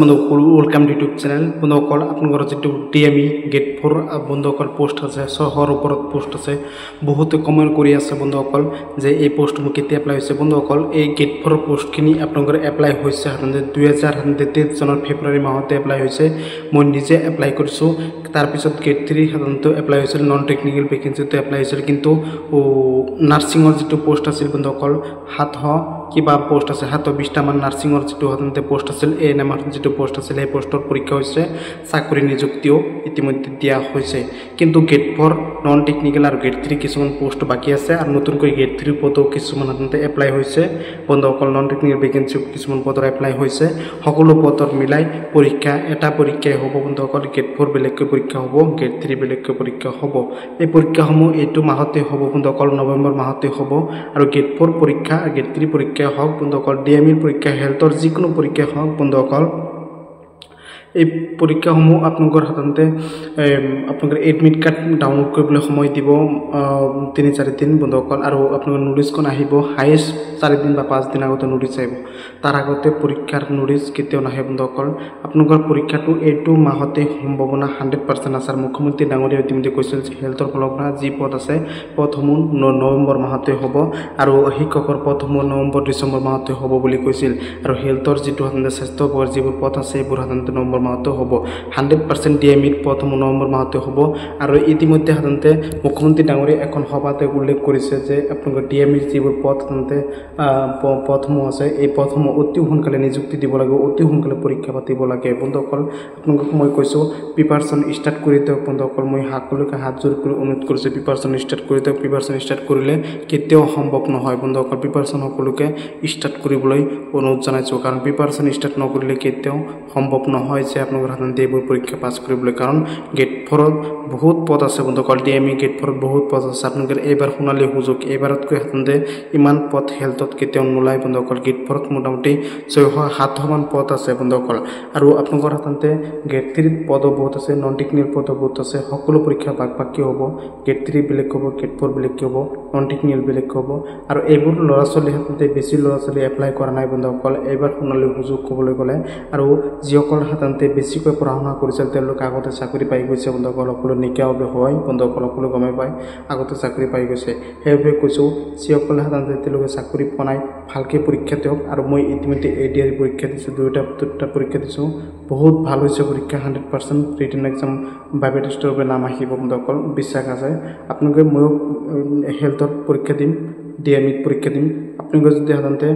বন্ধুসকল welcome to YouTube channel. বন্ধুসকল আপনার যে ডিএমই গেট 4 বন্ধুসকল পোস্ট আছে সহর উপর পোস্ট আছে বহুতে কমেন্ট করে আছে বন্ধুসকল যে এই পোস্ট মোক কেতিয়া এপ্লাই হয়েছে। বন্ধুসকল এই গেট 4 পোস্টখিনি আপনার এপ্লাই হয়েছে সাধারণত 2023 চনৰ ফেব্ৰুৱাৰী মাহতে এপ্লাই হয়েছে। মই নিজে এপ্লাই করছো। তারপিছত গেট 3 সাধারণত এপ্লাই হয়েছিল নন টেকনিক্যাল ভ্যাকেন্সিতে এপ্লাই হয়েছিল, কিন্তু নার্সিংর যে পোস্ট আছিল বন্ধুসকল 700 কিবা পোস্ট আছে 720টা মান নার্সিংর যে সাধারণত পোস্ট আছিল এএনএমৰ যে পোস্ট আছিল এই পোস্টৰ পরীক্ষা হয়েছে। চাকরি নিযুক্তিও ইতিমধ্যে দিয়া হয়েছে, কিন্তু গেট 4 নন টেকনিক্যাল আর গেট 3 কিছুমান পোস্ট বাকি আছে আর নতুনকৈ গেট 3 পদও কিছুমান সাধারণত এপ্লাই হয়েছে। বন্ধুসকল নন টেকনিক্যাল ভ্যাকেন্সি কিছুমান পদৰ এপ্লাই হয়েছে। সকলো পদৰ মিলাই পরীক্ষা এটা পরীক্ষাই হব বন্ধুসকল। গেট 4 বেলেগকৈ পরীক্ষা হব, গেট 3 বেলেগকৈ পরীক্ষা হব। এই পরীক্ষাসমূহ এইটো মাহতে হব বন্ধুসকল, নৱেম্বৰ মাহতে হব। আৰু গেট 4 পৰীক্ষা আৰ গেট 3 পৰীক্ষা হওক বন্ধুসকল, ডিএমইৰ পৰীক্ষা হেলথৰ যিকোনো পরীক্ষা হওক বন্ধুসকল, এই পরীক্ষাসমূহ আপনার সাধারণত আপনার এডমিট কার্ড ডাউনলোড করবলে সময় দিব 3-4 দিন বন্ধুসকল। আর আপনার নোটিশখন আহিব হাইয়েস্ট 4 দিন বা 5 দিন আগতে নোটিশ আহিব। তার আগতে পরীক্ষার নোটিশ কেতিয়াও নাহে বন্ধুসকল। আপনার পরীক্ষাটো এইটো মাহতে সম্ভাৱনা 100% আছে। মুখ্যমন্ত্ৰী ডাঙৰীয়া ইতিমধ্যে কৈছিল যে হেলথৰ ফালৰ পৰা যি পদ আছে পদসমূহ নৱেম্বৰ মাহতে হ'ব, আৰু শিক্ষকৰ পদসমূহ নৱেম্বৰ-ডিচেম্বৰ মাহতে হ'ব বুলি কৈছিল। আৰু হেলথৰ যিটো সাধাৰণতে স্বাস্থ্য বিভাগৰ যিবোৰ পদ আছে এইবোৰ সাধাৰণতে নৱেম্বৰ মাহতে হ'ব। 100% ডিএমইৰ পদসমূহ নৱেম্বৰ মাহতে হ'ব। আৰু ইতিমধ্যে সাধাৰণতে মুখ্যমন্ত্ৰী ডাঙৰীয়া এখন সভাতে উল্লেখ কৰিছে যে আপোনালোকৰ ডিএমইৰ যিবোৰ পদ সাধাৰণতে পদসমূহ আছে এই পদসমূহ অতি সোনকালে নিযুক্তি দিব লাগে, অতি সোনকালে পৰীক্ষা পাতিব লাগে বন্ধুসকল। আপোনালোকক মই কৈছোঁ প্ৰিপাৰেশ্যন ষ্টাৰ্ট কৰি দিয়ক বন্ধুসকল। মই সকলোকে হাত জোৰ কৰি অনুৰোধ কৰিছোঁ প্ৰিপাৰেশ্যন ষ্টাৰ্ট কৰি দিয়ক। প্ৰিপাৰেশ্যন ষ্টাৰ্ট কৰিলে কেতিয়াও সম্ভৱ নহয় বন্ধুসকল। প্ৰিপাৰেশ্যন সকলোকে ষ্টাৰ্ট কৰিবলৈ অনুৰোধ জনাইছোঁ, কাৰণ প্ৰিপাৰেশ্যন ষ্টাৰ্ট নকৰিলে কেতিয়াও সম্ভৱ নহয় যে আপোনালোকৰ সাধাৰণতে এইবোৰ পৰীক্ষা পাছ কৰিবলৈ। কাৰণ গেট 4ত বহুত পদ আছে বন্ধুসকল, ডিএমই গেট 4ত বহুত পদ আছে। আপোনালোকে এইবাৰ সোণালী সুযোগ, এইবাৰতকৈ সাধাৰণতে ইমান পদ হেলথত কেতিয়াও নোলায় বন্ধুসকল। গেট 4ত মোটামুটি 600-700 মান পদ আছে বন্ধুসকল। আৰু আপোনালোকৰ সাধাৰণতে গেট 3ত পদো বহুত আছে, নন টেকনিক্যাল পদো বহুত আছে। সকলো পৰীক্ষা বাকি হ'ব। গেট 3 বেলেগ হ'ব, গেট 4 বেলেগ হ'ব, নন টেকনিক্যাল বেলেগ হ'ব। আৰু এইবোৰ ল'ৰা ছোৱালী সাধাৰণতে বেছি ল'ৰা ছোৱালী এপ্লাই কৰা নাই বন্ধুসকল। এইবাৰ সোণালী সুযোগ ক'বলৈ গ'লে, আৰু যিসকল সাধাৰণতে বেছিকৈ পঢ়া শুনা কৰিছিল তেওঁলোক আগতে চাকৰি পাই গৈছে বন্ধুসকল। সকলো নিকাভাৱে হয় বন্ধুসকল, সকলো গমে পায় আগতে চাকৰি পাই গৈছে। সেইবাবে কৈছোঁ যিসকলে সাধাৰণতে তেওঁলোকে চাকৰি পোৱা নাই ভালকৈ পৰীক্ষা দিয়ক। আৰু মই ইতিমধ্যে ADR পৰীক্ষা দিছোঁ, দুটা পৰীক্ষা দিছোঁ, বহুত ভাল হৈছে পৰীক্ষা। 100% ৰিটেন এক্সাম বাইবে টেষ্টৰ বাবে নাম আহিব বন্ধুসকল, বিশ্বাস আছে। আপোনালোকে ময়ো হেলথৰ পৰীক্ষা দিম, ডিএমইত পৰীক্ষা দিম। আপোনালোকে যদি সাধাৰণতে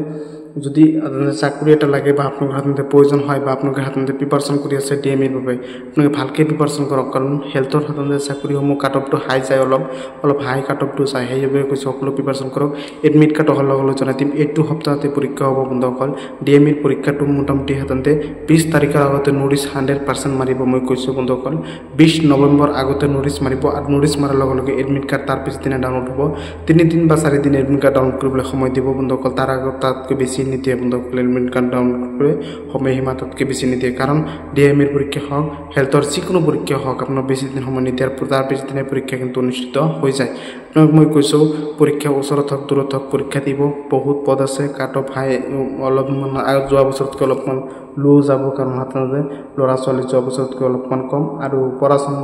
চাকৰি এটা লাগে বা আপোনালোকৰ সাধাৰণতে প্ৰয়োজন হয় বা আপোনালোকে সাধাৰণতে প্ৰিপাৰেশ্যন কৰি আছে ডিএমইৰ বাবে, আপোনালোকে ভালকৈ প্ৰিপাৰেশ্যন কৰক। কাৰণ হেলথৰ সাধাৰণতে চাকৰিসমূহ কাট অফটো হাই যায়, অলপ হাই কাট অফটো চায়। সেইবাবে কৈছোঁ সকলো প্ৰিপাৰেশ্যন কৰক। এডমিট কাৰ্ড অহাৰ লগে লগে জনাই দিম। এইটো সপ্তাহতে পৰীক্ষা হ'ব বন্ধুসকল। ডিএমইৰ পৰীক্ষাটো মোটামুটি সাধাৰণতে 20 তাৰিখৰ আগতে নোটিছ 100% মাৰিব। মই কৈছোঁ বন্ধুসকল 20 নৱেম্বৰ আগতে নোটিছ মাৰিব। আৰু নোটিছ মাৰাৰ লগে লগে এডমিট কাৰ্ড তাৰ পিছদিনা ডাউনলোড হ'ব। 3 দিন বা 4 দিন এডমিট কাৰ্ড ডাউনলোড কৰিবলৈ সময় দিব বন্ধুসকল। তাৰ আগত তাতকৈ বেছি নিদিয়ে বন্ধুসকল। এডমিট কাৰ্ড ডাউনলোড কৰি সময়সীমা তাতকৈ বেছি নিদিয়ে, কাৰণ ডিএমইৰ পৰীক্ষা হওক হেলথৰ যিকোনো পৰীক্ষা হওক আপোনাৰ বেছি দিন সময় নিদিয়াৰ তাৰ পিছদিনাই পৰীক্ষা কিন্তু অনুষ্ঠিত হৈ যায়। আপোনাক মই কৈছোঁ পৰীক্ষা ওচৰত হওক দূৰত হওক পৰীক্ষা দিব। বহুত পদ আছে, কাট অফ হাই অলপমান যোৱা বছৰতকৈ অলপমান লো যাব, কাৰণ সাধাৰণতে ল'ৰা ছোৱালী যোৱা বছৰতকৈ অলপমান কম, আৰু পঢ়া শুনা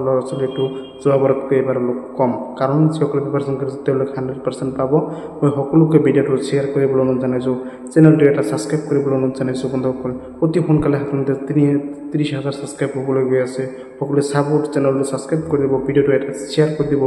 ল'ৰা ছোৱালীটো যোৱা বাৰতকৈ এইবাৰ অলপ কম। কাৰণ যিসকলে প্ৰিপাৰেশ্যন কৰিছে তেওঁলোকে 100% পাব। মই সকলোকে ভিডিঅ'টো শ্বেয়াৰ কৰিবলৈ অনুৰোধ জনাইছোঁ, চেনেলটো এটা ছাবস্ক্ৰাইব কৰিবলৈ অনুৰোধ জনাইছোঁ বন্ধুসকল। অতি সোনকালে সাধাৰণতে 30,000 ছাবস্ক্ৰাইব হ'বলৈ গৈ আছে। সকলোৱে চাব, চেনেলটো ছাবস্ক্ৰাইব কৰি দিব, ভিডিঅ'টো এটা শ্বেয়াৰ কৰি দিব।